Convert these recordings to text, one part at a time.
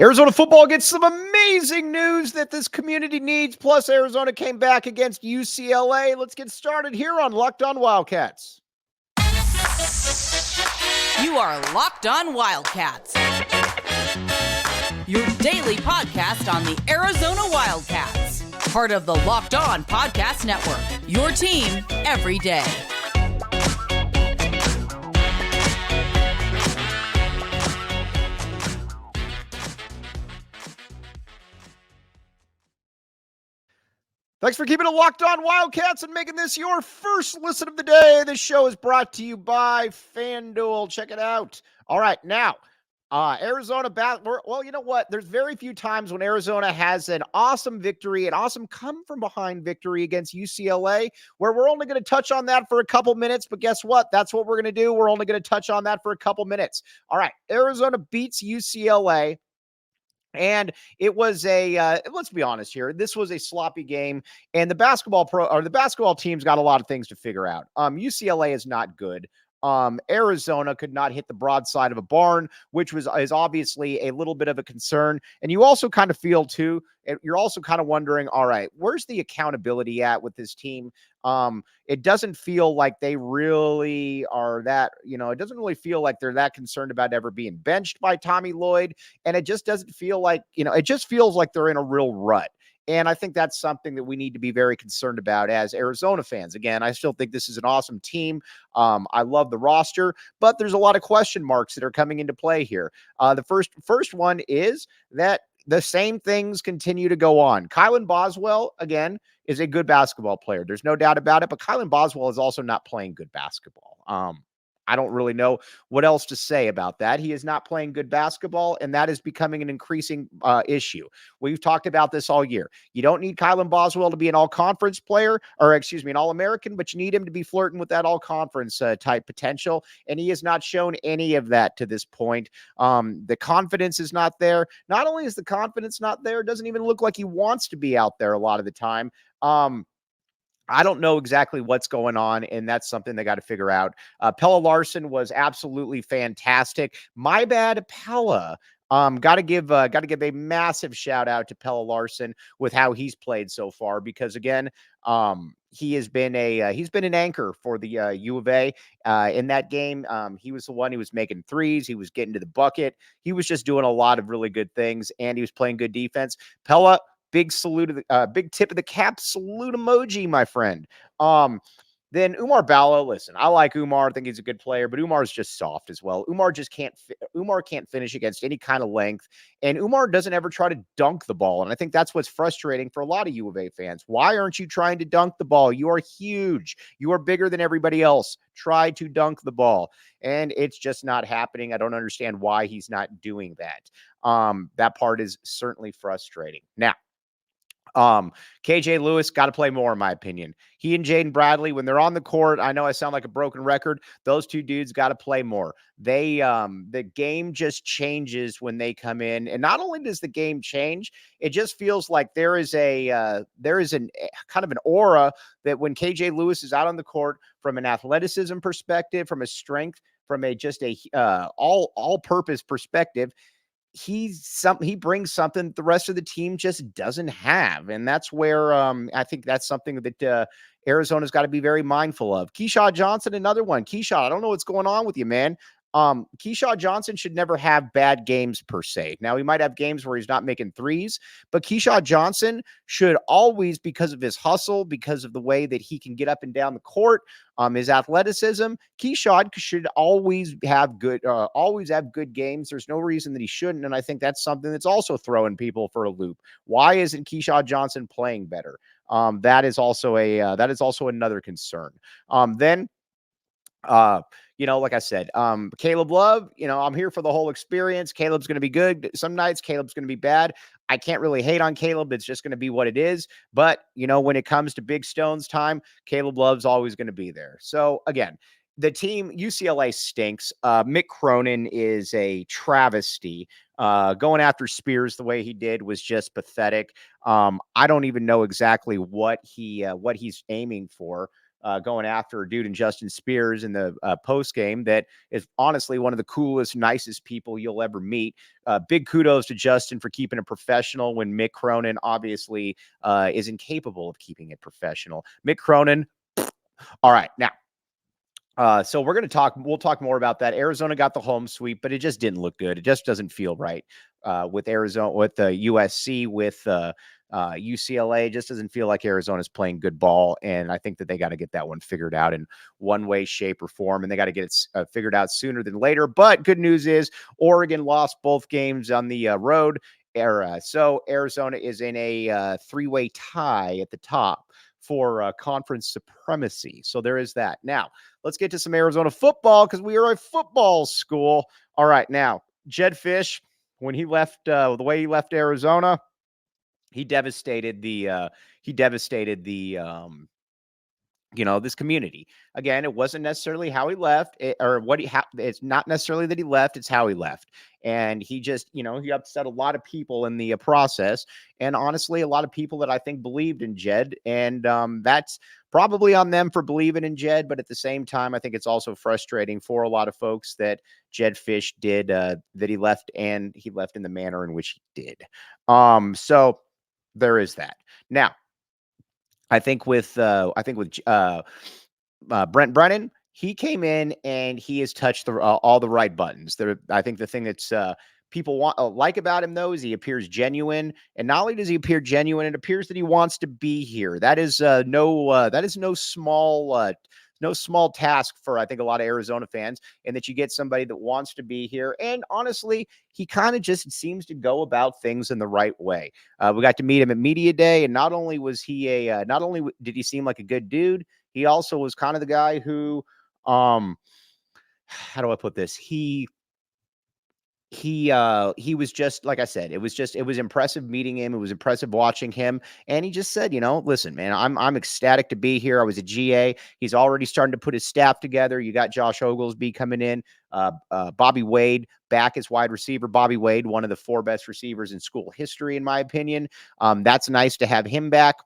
Arizona football gets some amazing news that this community needs. Plus, Arizona came back against UCLA. Let's get started here on Locked On Wildcats. You are Locked On Wildcats, your daily podcast on the Arizona Wildcats. Part of the Locked On Podcast Network, your team every day. Thanks for keeping it Locked On Wildcats and making this your first listen of the day. This show is brought to you by FanDuel. Check it out. All right, now, Arizona, well, you know what? There's very few times when Arizona has an awesome victory, an awesome come-from-behind victory against UCLA, where we're only going to touch on that for a couple minutes, but guess what? That's what we're going to do. We're only going to touch on that for a couple minutes. All right, Arizona beats UCLA. And it was let's be honest here, this was a sloppy game, and the basketball team's got a lot of things to figure out. UCLA is not good. Arizona could not hit the broadside of a barn, which is obviously a little bit of a concern. And you also kind of feel too, you're also kind of wondering, all right, where's the accountability at with this team? It doesn't feel like they really are that, it doesn't really feel like they're that concerned about ever being benched by Tommy Lloyd. And it just doesn't feel like, it just feels like they're in a real rut. And I think that's something that we need to be very concerned about as Arizona fans. Again, I still think this is an awesome team. I love the roster, but there's a lot of question marks that are coming into play here. The first one is that the same things continue to go on. Kylan Boswell, again, is a good basketball player. There's no doubt about it, but Kylan Boswell is also not playing good basketball. I don't really know what else to say about that. He is not playing good basketball, and that is becoming an increasing issue. We've talked about this all year. You don't need Kylan Boswell to be an all-conference player, an All-American, but you need him to be flirting with that all-conference type potential, and he has not shown any of that to this point. The confidence is not there. Not only is the confidence not there, it doesn't even look like he wants to be out there a lot of the time. I don't know exactly what's going on, and that's something they got to figure out. Pella Larson was absolutely fantastic. My bad, Pella. Got to give a massive shout out to Pella Larson with how he's played so far, because again, he's been an anchor for the U of A in that game. He was the one who was making threes. He was getting to the bucket. He was just doing a lot of really good things, and he was playing good defense. Pella, big salute, big tip of the cap, salute emoji, my friend. Then Umar Ballo, listen, I like Umar. I think he's a good player, but Umar is just soft as well. Umar can't finish against any kind of length, and Umar doesn't ever try to dunk the ball. And I think that's what's frustrating for a lot of U of A fans. Why aren't you trying to dunk the ball? You are huge. You are bigger than everybody else. Try to dunk the ball. And it's just not happening. I don't understand why he's not doing that. That part is certainly frustrating. Now, KJ Lewis got to play more, in my opinion. He and Jaden Bradley, when they're on the court, I know I sound like a broken record. Those two dudes got to play more. The game just changes when they come in. And not only does the game change, it just feels like there is an kind of an aura that when KJ Lewis is out on the court, from an athleticism perspective, from a strength, from a all-purpose perspective, he brings something the rest of the team just doesn't have. And that's where I think that's something that Arizona's got to be very mindful of. Keyshawn Johnson, another one. Keyshawn, I don't know what's going on with you, man. Keyshawn Johnson should never have bad games per se. Now, he might have games where he's not making threes, but Keyshawn Johnson should always, because of his hustle, because of the way that he can get up and down the court, his athleticism, Keyshawn should always have good games. There's no reason that he shouldn't, and I think that's something that's also throwing people for a loop. Why isn't Keyshawn Johnson playing better? That is also another concern. Like I said, Caleb Love, I'm here for the whole experience. Caleb's going to be good some nights. Caleb's going to be bad. I can't really hate on Caleb. It's just going to be what it is. But, when it comes to Big Stone's time, Caleb Love's always going to be there. So, again, the team, UCLA stinks. Mick Cronin is a travesty. Going after Spears the way he did was just pathetic. I don't even know exactly what he's aiming for. going after a dude in Justin Spears in the post game that is honestly one of the coolest, nicest people you'll ever meet. Big kudos to Justin for keeping it professional when Mick Cronin obviously is incapable of keeping it professional. Mick Cronin. All right, now. So we'll talk more about that. Arizona got the home sweep, but it just didn't look good. It just doesn't feel right with Arizona, with USC, with UCLA. It just doesn't feel like Arizona's playing good ball. And I think that they got to get that one figured out in one way, shape, or form. And they got to get it figured out sooner than later. But good news is Oregon lost both games on the road. So Arizona is in a three-way tie at the top for conference supremacy. So there is that. Now, let's get to some Arizona football because we are a football school. All right, now, Jedd Fisch, when he left, the way he left Arizona, he devastated the this community. Again, it wasn't necessarily how he left it's not necessarily that he left, it's how he left. And he just, he upset a lot of people in the process. And honestly, a lot of people that I think believed in Jedd. And that's probably on them for believing in Jedd. But at the same time, I think it's also frustrating for a lot of folks that Jedd Fisch did, that he left, and he left in the manner in which he did. So there is that. Now, I think with Brent Brennan, he came in and he has touched all the right buttons. I think the thing that's people like about him, though, is he appears genuine, and not only does he appear genuine, it appears that he wants to be here. That is no small task for, I think, a lot of Arizona fans, and that you get somebody that wants to be here. And honestly, he kind of just seems to go about things in the right way. We got to meet him at Media Day, and not only did he seem like a good dude, he also was kind of the guy who, how do I put this? He was just, like I said, it was impressive meeting him. It was impressive watching him. And he just said, listen, man, I'm ecstatic to be here. I was a GA. He's already starting to put his staff together. You got Josh Oglesby coming in, Bobby Wade back as wide receiver. Bobby Wade, one of the 4 best receivers in school history, in my opinion. That's nice to have him back.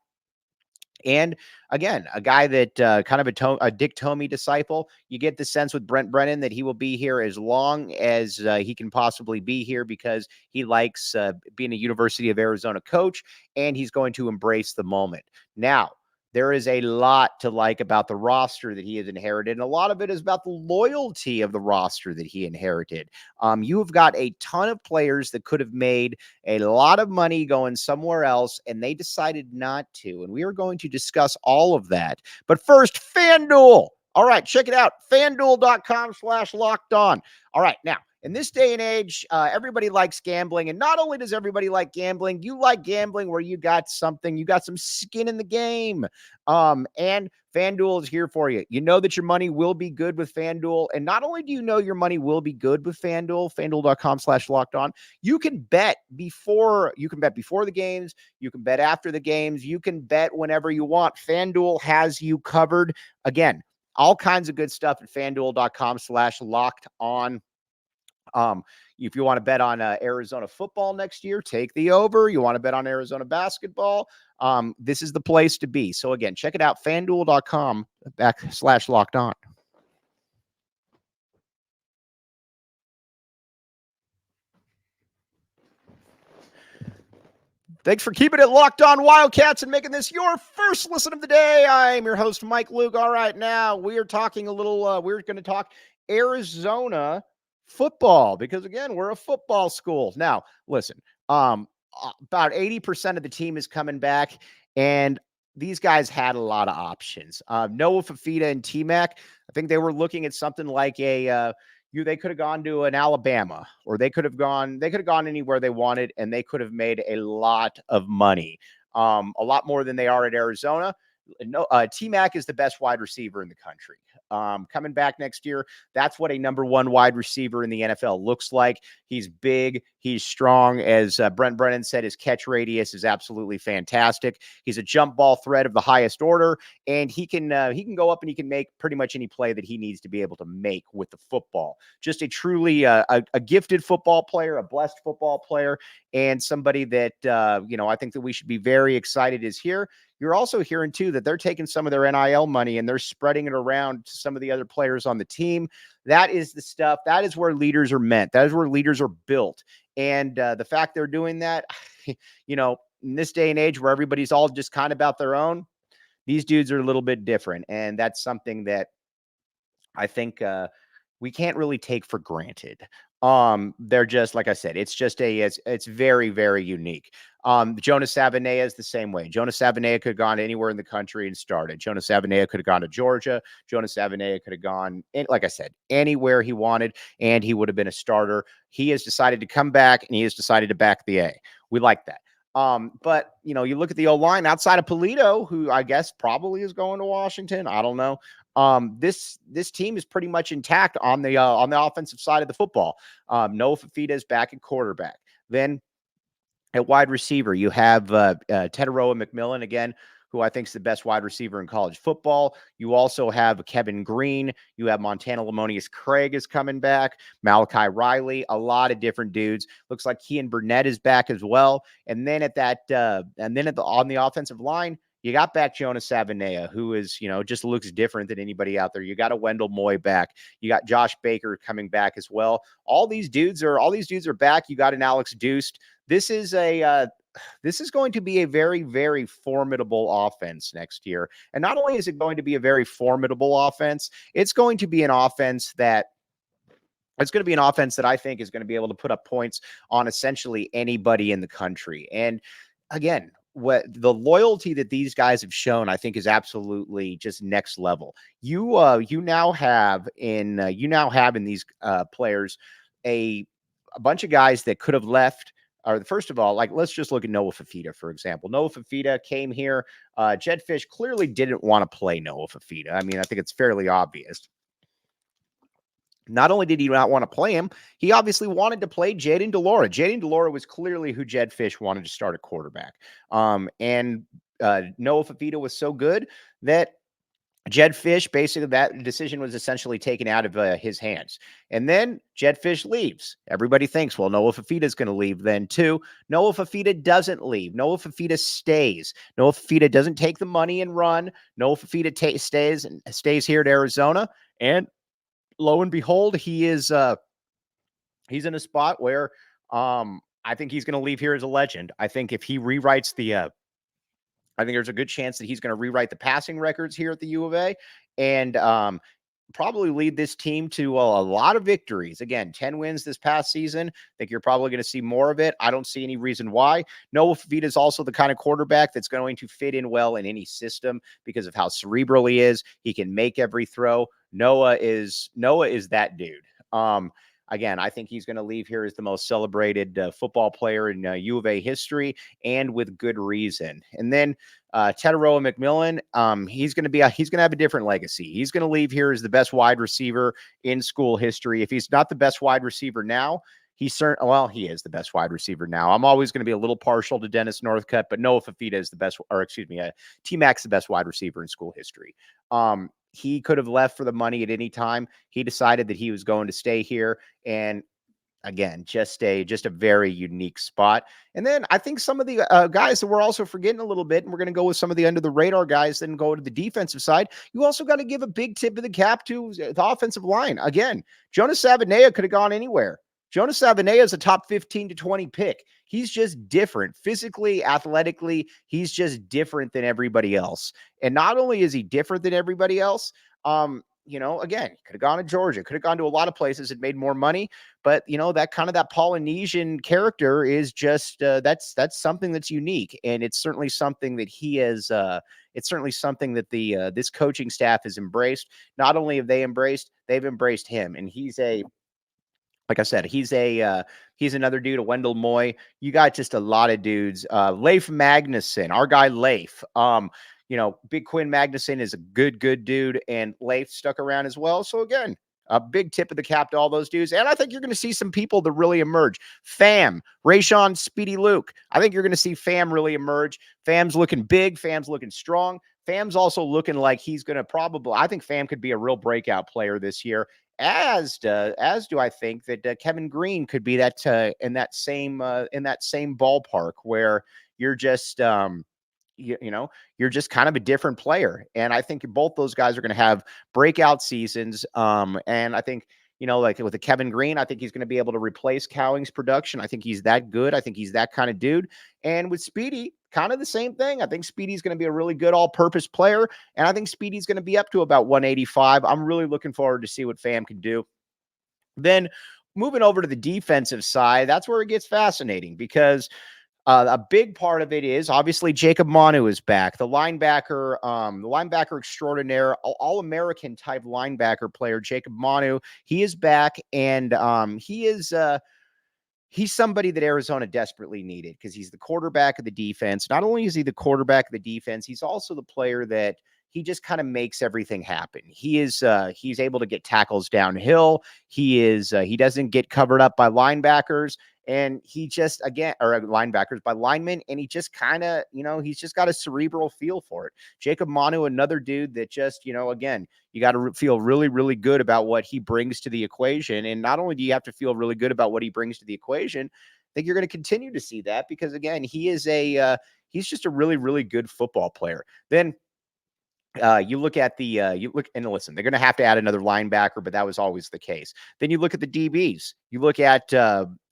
And again, a guy that kind of a Dick Tomey disciple. You get the sense with Brent Brennan that he will be here as long as he can possibly be here, because he likes being a University of Arizona coach, and he's going to embrace the moment. Now, there is a lot to like about the roster that he has inherited, and a lot of it is about the loyalty of the roster that he inherited. You have got a ton of players that could have made a lot of money going somewhere else, and they decided not to. And we are going to discuss all of that. But first, FanDuel. All right, check it out. FanDuel.com/lockedon. All right, now, in this day and age, everybody likes gambling. And not only does everybody like gambling, you like gambling where you got some skin in the game. And FanDuel is here for you. You know that your money will be good with FanDuel. And not only do you know your money will be good with FanDuel, FanDuel.com/lockedon, you can bet before the games. You can bet after the games. You can bet whenever you want. FanDuel has you covered. Again, all kinds of good stuff at FanDuel.com/lockedon. If you want to bet on Arizona football next year, take the over. You want to bet on Arizona basketball, this is the place to be. So again, check it out, FanDuel.com/lockedon. Thanks for keeping it locked on Wildcats and making this your first listen of the day. I'm your host, Mike Luke. All right, now we are talking we're going to talk Arizona football, because again, we're a football school. Now, listen, about 80% of the team is coming back, and these guys had a lot of options. Noah Fifita and TMac, I think they were looking at something like they could have gone to an Alabama, or they could have gone anywhere they wanted, and they could have made a lot of money, a lot more than they are at Arizona. No, TMac is the best wide receiver in the country. Coming back next year, that's what a number 1 wide receiver in the NFL looks like. He's big, he's strong. As Brent Brennan said, his catch radius is absolutely fantastic. He's a jump ball threat of the highest order, and he can go up and he can make pretty much any play that he needs to be able to make with the football. Just a truly a gifted football player, a blessed football player, and somebody that I think that we should be very excited is here. you're also hearing too that they're taking some of their NIL money and they're spreading it around to some of the other players on the team. That is the stuff. That is where leaders are meant. That is where leaders are built. And the fact they're doing that, in this day and age where everybody's all just kind of about their own, these dudes are a little bit different. And that's something that I think we can't really take for granted. They're just, like I said, it's very, very unique. Jonas Savaiinaea is the same way. Jonas Savaiinaea could have gone anywhere in the country and started. Jonas Savaiinaea could have gone to Georgia. Jonas Savaiinaea could have gone, like I said, anywhere he wanted, and he would have been a starter. He has decided to come back, and he has decided to back the A. We like that. But you look at the O-line outside of Polito, who I guess probably is going to Washington. I don't know. This team is pretty much intact on the offensive side of the football. Noah Fifita is back at quarterback. Then at wide receiver, you have Teteroa McMillan again, who I think is the best wide receiver in college football. You also have Kevin Green. You have Montana Lamonius Craig is coming back. Malachi Riley, a lot of different dudes. Looks like Kean Burnett is back as well. And then on the offensive line, you got back Jonas Savaiinaea, who is, just looks different than anybody out there. You got a Wendell Moy back. You got Josh Baker coming back as well. All these dudes are back. You got an Alex Deuced. This is going to be a very, very formidable offense next year. And not only is it going to be a very formidable offense, it's going to be an offense that I think is going to be able to put up points on essentially anybody in the country. And again, what the loyalty that these guys have shown, I think, is absolutely just next level. You now have in these players a bunch of guys that could have left. Or first of all, let's just look at Noah Fifita, for example. Noah Fifita came here. Jed Fish clearly didn't want to play Noah Fifita. I mean, I think it's fairly obvious. Not only did he not want to play him, he obviously wanted to play Jayden de Laura. Jayden de Laura was clearly who Jed Fish wanted to start at quarterback. And Noah Fifita was so good that Jed Fish, basically that decision was essentially taken out of his hands. And then Jed Fish leaves. Everybody thinks, well, Noah Fifita is going to leave then too. Noah Fifita doesn't leave. Noah Fifita stays. Noah Fifita doesn't take the money and run. Noah Fifita stays here at Arizona. And lo and behold, he's in a spot where I think he's going to leave here as a legend. I think if he rewrites I think there's a good chance that he's going to rewrite the passing records here at the U of A and probably lead this team to a lot of victories. Again, 10 wins this past season. I think you're probably going to see more of it. I don't see any reason why. Noah Fifita is also the kind of quarterback that's going to fit in well in any system because of how cerebral he is. He can make every throw. Noah is that dude. Again, I think he's going to leave here as the most celebrated football player in U of A history, and with good reason. And then Teteroa McMillan, he's going to have a different legacy. He's going to leave here as the best wide receiver in school history. If he's not the best wide receiver now, he is the best wide receiver now. I'm always going to be a little partial to Dennis Northcutt, but Noah Fifita is the best, TMac's the best wide receiver in school history. He could have left for the money at any time. He decided that he was going to stay here. And again, just a very unique spot. And then I think some of the guys that we're also forgetting a little bit, and we're going to go with some of the under the radar guys, then go to the defensive side. You also got to give a big tip of the cap to the offensive line. Again, Jonas Savaiinaea could have gone anywhere. Jonas Savaiinaea is a top 15 to 20 pick. He's just different. Physically, athletically, he's just different than everybody else. And not only is he different than everybody else, again, could have gone to Georgia, could have gone to a lot of places and made more money. But, that Polynesian character is just, that's something that's unique. And it's certainly something that it's certainly something that this coaching staff has embraced. Not only have they embraced, they've embraced him. And like I said, he's another dude, a Wendell Moy. You got just a lot of dudes. Leif Magnuson, our guy Leif. Big Quinn Magnuson is a good dude, and Leif stuck around as well. So again, a big tip of the cap to all those dudes. And I think you're going to see some people that really emerge. Fam, Rayshawn Speedy Luke. I think you're going to see Fam really emerge. Fam's looking big. Fam's looking strong. Fam's also looking like he's going to I think Fam could be a real breakout player this year. As do I think that Kevin Green could be that in that same ballpark where you're just you're just kind of a different player. And I think both those guys are going to have breakout seasons. And I think, like with the Kevin Green, I think he's going to be able to replace Cowing's production. I think he's that good. I think he's that kind of dude. And with Speedy, kind of the same thing. I think Speedy's going to be a really good all-purpose player. And I think Speedy's going to be up to about 185. I'm really looking forward to see what Fam can do. Then moving over to the defensive side, that's where it gets fascinating because a big part of it is obviously Jacob Manu is back, the linebacker extraordinaire, all-American type linebacker player, Jacob Manu. He is back, and he's somebody that Arizona desperately needed because he's the quarterback of the defense. Not only is he the quarterback of the defense, he's also the player that he just kind of makes everything happen. He's able to get tackles downhill. He doesn't get covered up by linebackers. And he just, or linebackers by linemen, and he just kind of, he's just got a cerebral feel for it. Jacob Manu, another dude that just, again, you got to feel really, really good about what he brings to the equation. And not only do you have to feel really good about what he brings to the equation, I think you're going to continue to see that because, again, he's just a really, really good football player. Then you look at and listen, they're going to have to add another linebacker, but that was always the case. Then you look at the DBs. You look at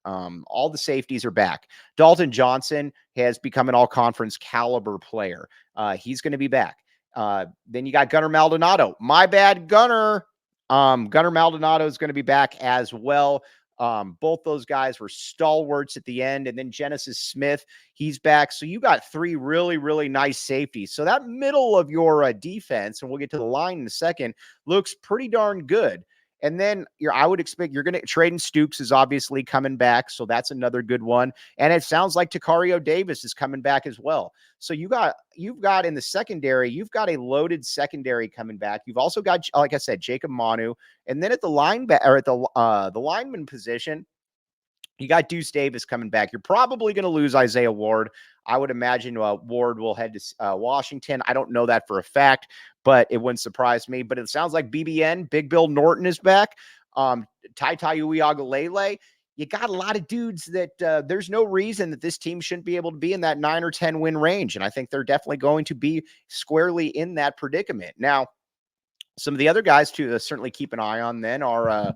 all the safeties are back. Dalton Johnson has become an all-conference caliber player. He's going to be back. Then you got Gunnar Maldonado. My bad, Gunnar. Gunnar Maldonado is going to be back as well. Both those guys were stalwarts at the end. And then Genesis Smith, he's back. So you got three really, really nice safeties. So that middle of your defense, and we'll get to the line in a second, looks pretty darn good. And then I would expect you're going to Traden Stukes is obviously coming back. So that's another good one. And it sounds like Takario Davis is coming back as well. So you've got in the secondary, you've got a loaded secondary coming back. You've also got, like I said, Jacob Manu. And then at the the lineman position, you got Deuce Davis coming back. You're probably going to lose Isaiah Ward. I would imagine Ward will head to Washington. I don't know that for a fact, but it wouldn't surprise me. But it sounds like BBN, Big Bill Norton is back. Tai Uiagalelei. You got a lot of dudes that there's no reason that this team shouldn't be able to be in that 9 or 10 win range. And I think they're definitely going to be squarely in that predicament. Now, some of the other guys to certainly keep an eye on then are,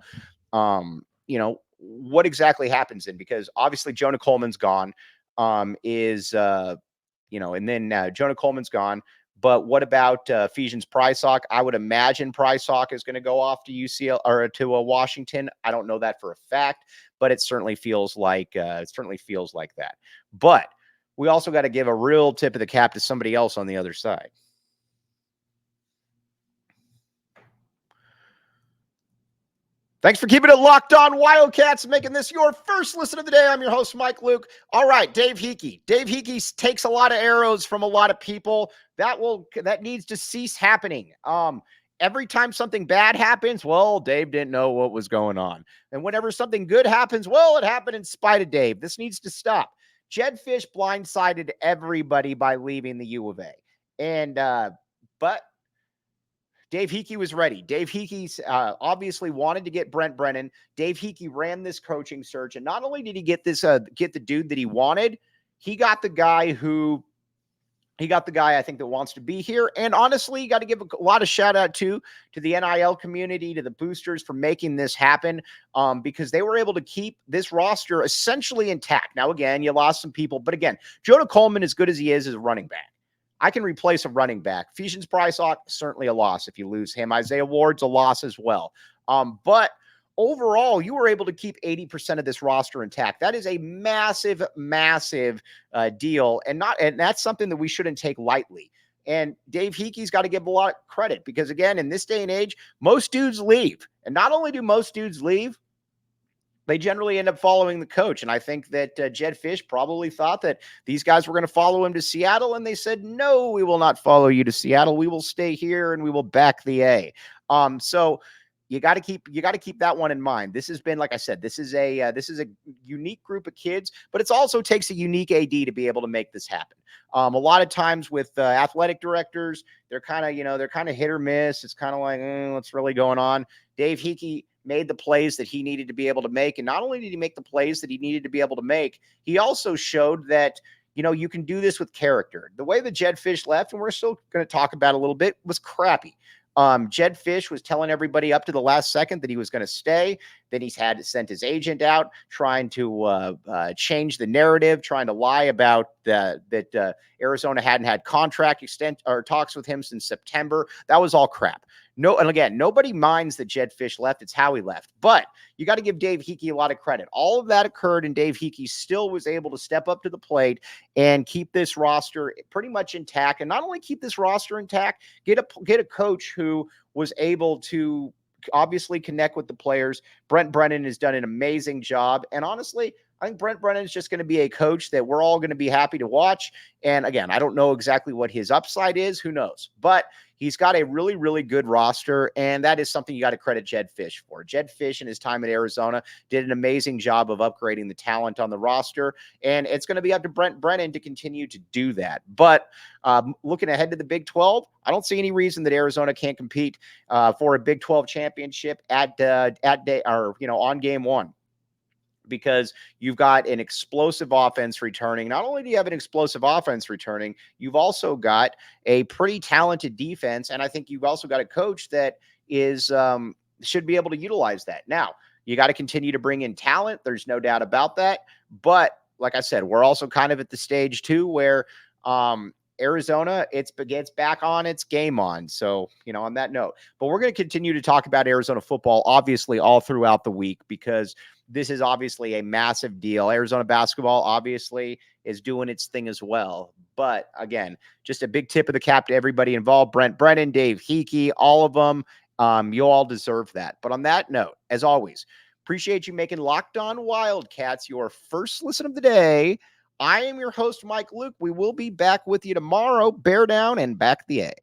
what exactly happens then, because obviously Jonah Coleman's gone, and then Jonah Coleman's gone. But what about Ephesians Prysock? I would imagine Prysock is going to go off to UCLA or to Washington. I don't know that for a fact, but it certainly feels like that. But we also got to give a real tip of the cap to somebody else on the other side. Thanks for keeping it locked on Wildcats, making this your first listen of the day. I'm your host, Mike Luke. All right, Dave Hickey. Dave Hickey takes a lot of arrows from a lot of people. That needs to cease happening. Every time something bad happens, well, Dave didn't know what was going on. And whenever something good happens, well, it happened in spite of Dave. This needs to stop. Jedd Fisch blindsided everybody by leaving the U of A. And, but Dave Hickey was ready. Dave Hickey obviously wanted to get Brent Brennan. Dave Hickey ran this coaching search, and not only did he get the dude that he wanted, he got the guy I think that wants to be here. And honestly, got to give a lot of shout out to the NIL community, to the boosters for making this happen, because they were able to keep this roster essentially intact. Now, again, you lost some people, but again, Jonah Coleman, as good as he is a running back, I can replace a running back. Ephesians Prysock, certainly a loss if you lose him. Isaiah Ward's a loss as well. But overall, you were able to keep 80% of this roster intact. That is a massive, massive deal, and that's something that we shouldn't take lightly. And Dave Hickey's got to give a lot of credit because, again, in this day and age, most dudes leave. And not only do most dudes leave, they generally end up following the coach. And I think that Jedd Fisch probably thought that these guys were going to follow him to Seattle. And they said, no, we will not follow you to Seattle. We will stay here and we will back the A. So you got to keep that one in mind. This has been, like I said, this is a unique group of kids, but it also takes a unique AD to be able to make this happen. A lot of times with athletic directors, they're kind of hit or miss. It's kind of like, what's really going on? Dave Hickey made the plays that he needed to be able to make. And not only did he make the plays that he needed to be able to make, he also showed that, you can do this with character. The way that Jedd Fisch left, and we're still going to talk about a little bit, was crappy. Jedd Fisch was telling everybody up to the last second that he was going to stay. Then he's had to send his agent out, trying to change the narrative, trying to lie about that Arizona hadn't had contract extent or talks with him since September. That was all crap. No, and again, nobody minds that Jedd Fisch left. It's how he left. But you got to give Dave Hickey a lot of credit. All of that occurred, and Dave Hickey still was able to step up to the plate and keep this roster pretty much intact. And not only keep this roster intact, get a coach who was able to obviously connect with the players. Brent Brennan has done an amazing job. And honestly, I think Brent Brennan is just going to be a coach that we're all going to be happy to watch. And again, I don't know exactly what his upside is. Who knows? But he's got a really, really good roster, and that is something you got to credit Jedd Fisch for. Jedd Fisch in his time at Arizona did an amazing job of upgrading the talent on the roster, and it's going to be up to Brent Brennan to continue to do that. But looking ahead to the Big 12, I don't see any reason that Arizona can't compete for a Big 12 championship on game one, because you've got an explosive offense returning. Not only do you have an explosive offense returning, you've also got a pretty talented defense, and I think you've also got a coach that is should be able to utilize that. Now, you got to continue to bring in talent. There's no doubt about that. But like I said, we're also kind of at the stage too where Arizona, it gets back on its game on. So, on that note, but we're going to continue to talk about Arizona football, obviously, all throughout the week, because this is obviously a massive deal. Arizona basketball, obviously, is doing its thing as well. But again, just a big tip of the cap to everybody involved. Brent Brennan, Dave Hickey, all of them. You all deserve that. But on that note, as always, appreciate you making Locked On Wildcats your first listen of the day. I am your host, Mike Luke. We will be back with you tomorrow. Bear down and back the A.